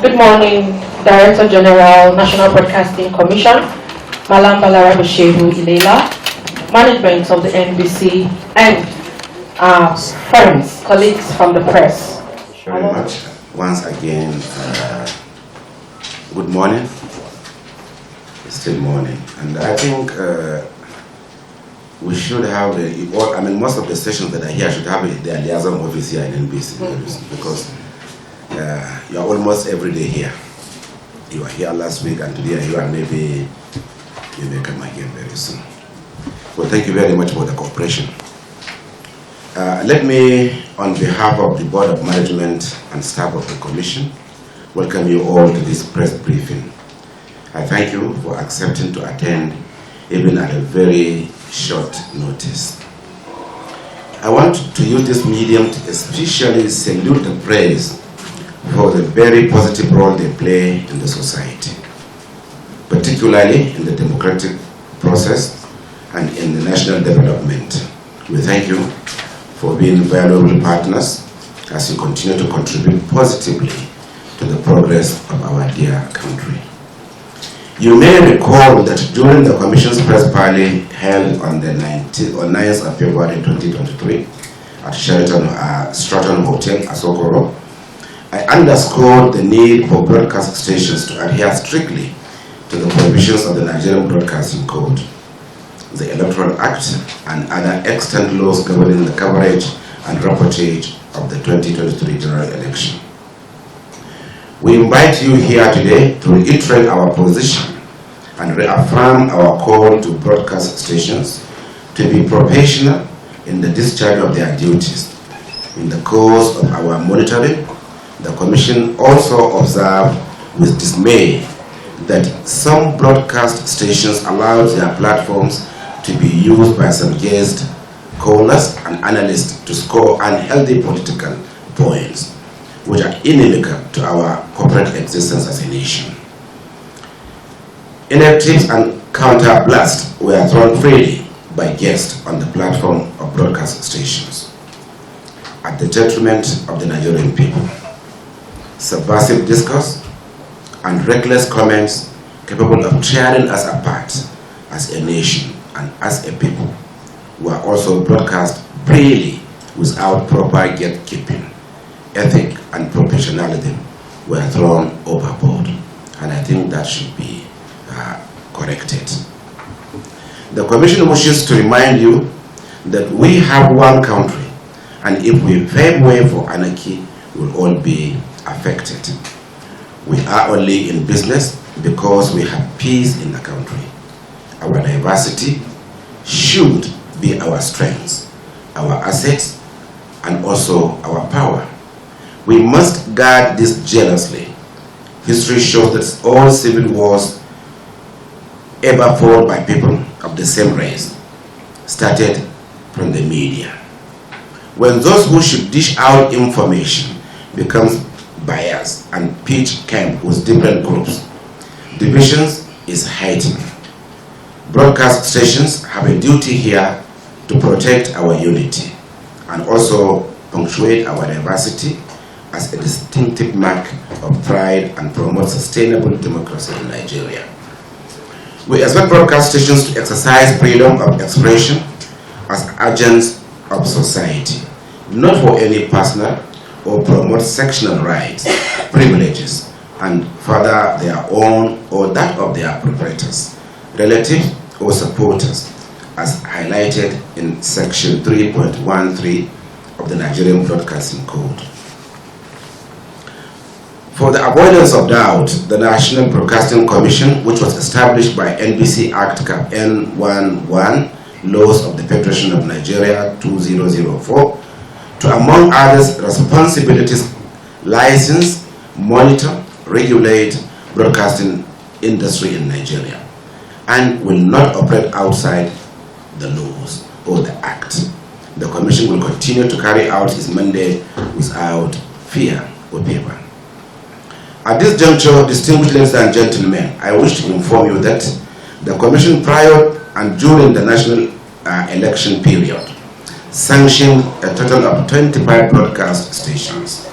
Good morning, Director General, National Broadcasting Commission, Malam Balarabe Shehu Ilela, management of the NBC, and friends, colleagues from the press. Thank you very much. Once again, good morning. It's still morning, and I think we should have, most of the stations that are here should have their liaison office here in NBC, because you are almost every day here. You were here last week, and today you are maybe you may come again very soon. Well, thank you very much for the cooperation. Let me, on behalf of the Board of Management and staff of the Commission, welcome you all to this press briefing. I thank you for accepting to attend even at a very short notice. I want to use this medium to especially salute the press for the very positive role they play in the society, particularly in the democratic process and in the national development. We thank you for being valuable partners as you continue to contribute positively to the progress of our dear country. You may recall that during the Commission's press parley held on the 9th of February 2023 at Stratton Hotel, Asokoro, I underscored the need for broadcast stations to adhere strictly to the provisions of the Nigerian Broadcasting Code, the Electoral Act, and other extant laws governing the coverage and reportage of the 2023 general election. We invite you here today to reiterate our position and reaffirm our call to broadcast stations to be professional in the discharge of their duties. In the course of our monitoring, the Commission also observed with dismay that some broadcast stations allow their platforms to be used by some guest callers and analysts to score unhealthy political points, which are inimical to our corporate existence as a nation. Invectives and counter-blasts were thrown freely by guests on the platform of broadcast stations at the detriment of the Nigerian people. Subversive discourse and reckless comments capable of tearing us apart as a nation and as a people were also broadcast freely without proper gatekeeping. Ethic and professionalism were thrown overboard, and I think that should be corrected. The Commission wishes to remind you that we have one country, and if we pave way for anarchy, we'll all be affected. We are only in business because we have peace in the country. Our diversity should be our strengths, our assets, and also our power. We must guard this jealously. History shows that all civil wars ever fought by people of the same race started from the media. When those who should dish out information becomes biased and pitch camp with different groups, divisions is heightened. Broadcast stations have a duty here to protect our unity and also punctuate our diversity as a distinctive mark of pride and promote sustainable democracy in Nigeria. We expect broadcast stations to exercise freedom of expression as agents of society, not for any personal or promote sectional rights, privileges, and further their own or that of their proprietors, relatives, or supporters, as highlighted in Section 3.13 of the Nigerian Broadcasting Code. For the avoidance of doubt, the National Broadcasting Commission, which was established by NBC Act Cap N11, Laws of the Federation of Nigeria 2004, to, among others, responsibilities, license, monitor, regulate broadcasting industry in Nigeria, and will not operate outside the laws or the act. The Commission will continue to carry out its mandate without fear or favor. At this juncture, distinguished ladies and gentlemen, I wish to inform you that the Commission, prior and during the national election period, sanctioned a total of 25 broadcast stations,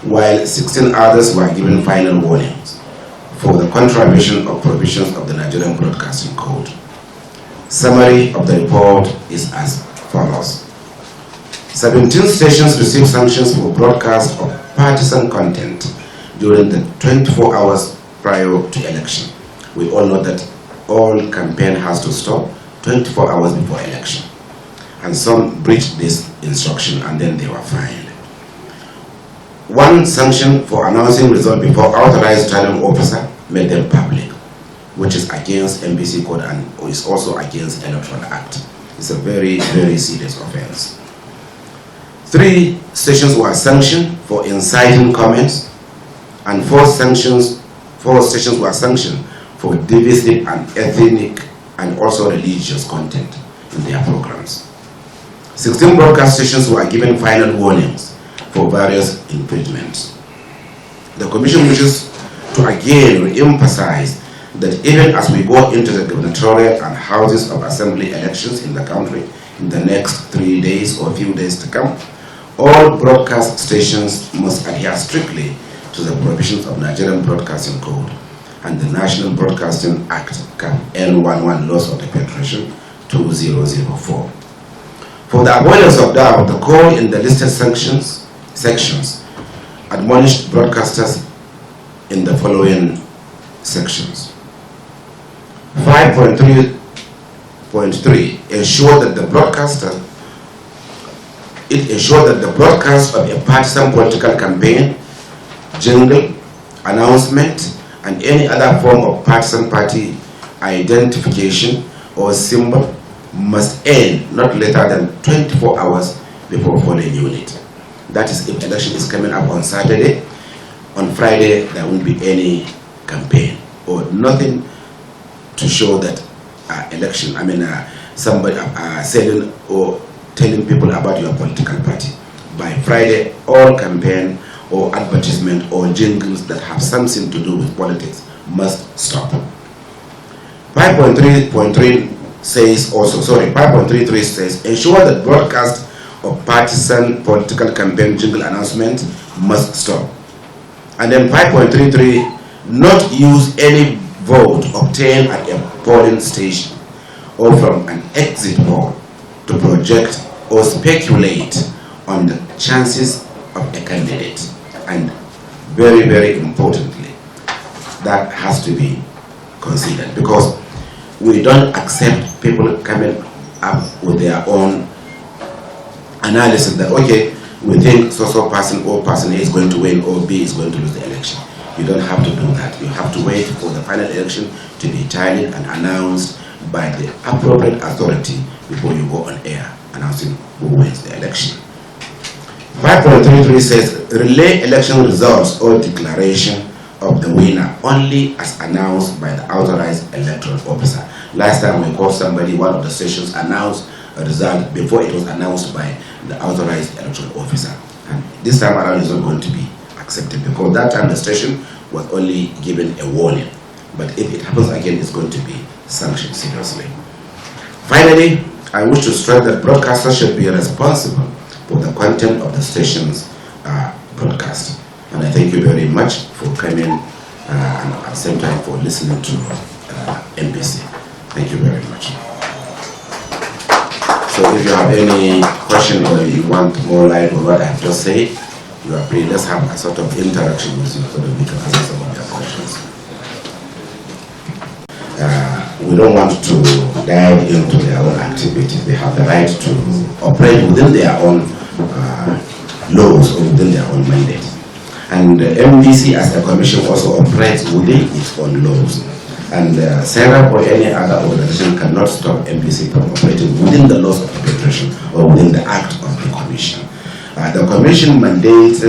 while 16 others were given final warnings for the contravention of provisions of the Nigerian Broadcasting Code. Summary of the report is as follows. 17 stations received sanctions for broadcast of partisan content during the 24 hours prior to election. We all know that all campaign has to stop 24 hours before election. And some breached this instruction and then they were fined. One sanction for announcing result before authorized returning officer made them public, which is against NBC code and is also against Electoral Act. It's a very, very serious offense. 3 stations were sanctioned for inciting comments, and 4 stations were sanctioned for divisive and ethnic and also religious content in their programs. 16 broadcast stations were given final warnings for various infringements. The Commission wishes to again re-emphasize that even as we go into the gubernatorial and Houses of Assembly elections in the country in the next 3 days or few days to come, all broadcast stations must adhere strictly to the provisions of Nigerian Broadcasting Code and the National Broadcasting Act, N11 Laws of the Federation 2004. For the avoidance of doubt, the code in the listed sections admonished broadcasters in the following sections. 5.3.3 ensure that the broadcast of a partisan political campaign, jingle, announcement, and any other form of partisan party identification or symbol must end not later than 24 hours before polling unit. That is, if election is coming up on Saturday, on Friday there won't be any campaign or nothing to show that somebody selling or telling people about your political party. By Friday, all campaign or advertisement or jingles that have something to do with politics must stop. 5.3.3 says also, 5.33 says, ensure that broadcast of partisan political campaign jingle announcement must stop. And then 5.33, not use any vote obtained at a polling station or from an exit poll to project or speculate on the chances of a candidate. And very, very importantly, that has to be considered, because we don't accept people coming up with their own analysis that, okay, we think so person or person A is going to win or B is going to lose the election. You don't have to do that. You have to wait for the final election to be tallied and announced by the appropriate authority before you go on air announcing who wins the election. 5.33 says, relay election results or declaration of the winner only as announced by the authorized electoral officer. Last time we called somebody, one of the stations announced a result before it was announced by the authorized electoral officer. And this time around is not going to be accepted, because that time the station was only given a warning. But if it happens again, it's going to be sanctioned seriously. Finally, I wish to stress that broadcasters should be responsible for the content of the station's broadcast. And I thank you very much for coming and at the same time for listening to NBC. Thank you very much. So if you have any question or you want more light on what I have just said, you are free. Let's have a sort of interaction with you so that we can answer some of your questions. We don't want to dive into their own activities. They have the right to operate within their own laws or within their own mandate. And NBC as a commission also operates within its own laws. And SERAP or any other organization cannot stop NBC from operating within the laws of the Federation or within the act of the commission. The commission mandates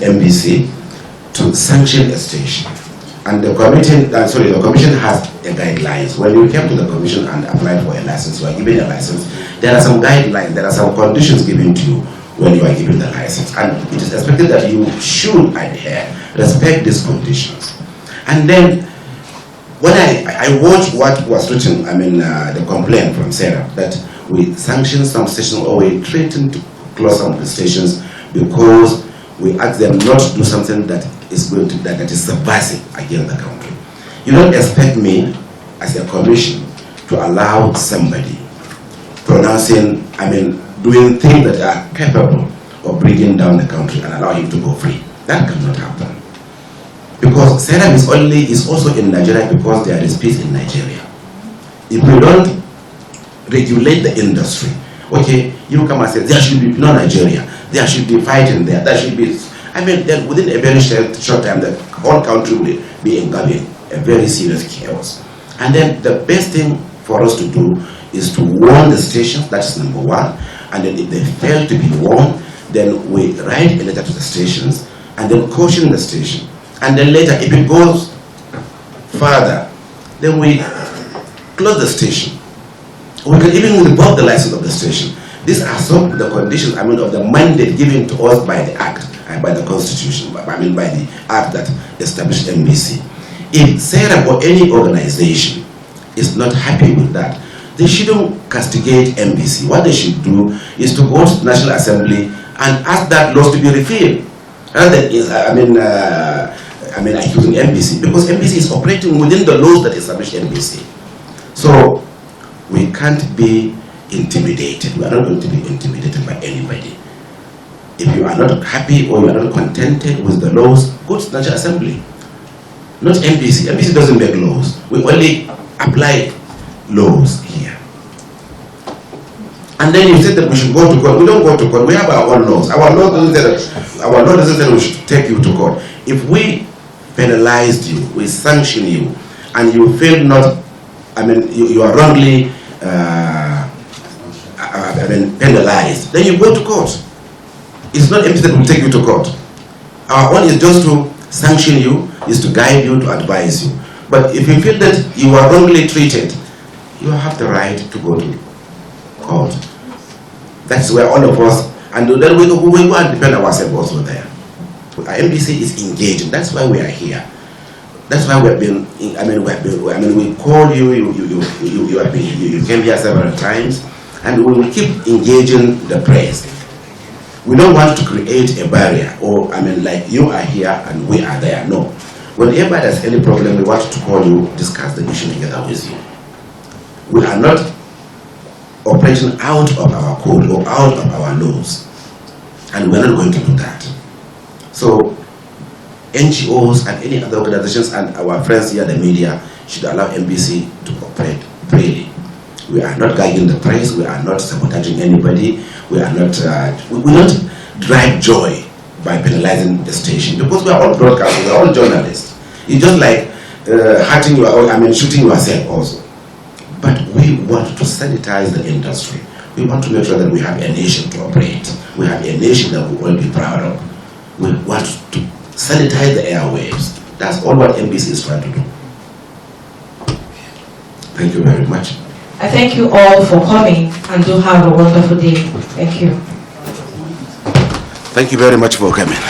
NBC to sanction a station. And the commission has the guidelines. When you came to the commission and applied for a license, you are given a license, there are some guidelines, there are some conditions given to you when you are given the license. And it is expected that you should adhere, respect these conditions. And then, when I watched what was written, the complaint from Sarah, that we sanctioned some stations or we threatened to close some of the stations because we ask them not to do something that is going to that is subversive against the country. You don't expect me, as a commission, to allow somebody pronouncing, doing things that are capable of bringing down the country and allow him to go free. That cannot happen. Because Seram is also in Nigeria because there is peace in Nigeria. If we don't regulate the industry, okay, you come and say there should be no Nigeria, there should be fighting there, there should be, then within a very short time the whole country will be engulfed in a very serious chaos. And then the best thing for us to do is to warn the stations, that's number one, and then if they fail to be warned, then we write a letter to the stations and then caution the station. And then later, if it goes further, then we close the station. We can even revoke the license of the station. These are some of the conditions, of the mandate given to us by the Act and by the Constitution, by the Act that established NBC. If SERA or any organization is not happy with that, they shouldn't castigate NBC. What they should do is to go to the National Assembly and ask that laws to be repealed. Rather than accusing NBC, because NBC is operating within the laws that establish NBC. So we can't be intimidated. We are not going to be intimidated by anybody. If you are not happy or you are not contented with the laws, go to the National Assembly. Not NBC. NBC doesn't make laws. We only apply laws here. And then you said that we should go to court. We don't go to court. We have our own laws. Our law doesn't say we should take you to court. If we penalized you, we sanction you, and you feel not, you are wrongly penalized, then you go to court. It's not NBC that will take you to court. Our own is just to sanction you, is to guide you, to advise you. But if you feel that you are wrongly treated, you have the right to go to court. That's where all of us, and then we go and defend ourselves also there. Our NBC is engaging. That's why we are here. That's why we've been. We call you. You came here several times, and we will keep engaging the press. We don't want to create a barrier, or like you are here and we are there. No. Whenever there's any problem, we want to call you, discuss the issue together with you. We are not operating out of our code or out of our laws, and we're not going to do that. So NGOs and any other organizations and our friends here, the media, should allow NBC to operate freely. We are not guiding the press, we are not sabotaging anybody, we are not, we will not drive joy by penalizing the station, because we are all broadcasters, we are all journalists. It's just like shooting yourself also. But we want to sanitize the industry. We want to make sure that we have a nation to operate. We have a nation that we will be proud of. We want to sanitize the airwaves. That's all what NBC is trying to do. Thank you very much. I thank you all for coming, and do have a wonderful day. Thank you. Thank you very much for coming.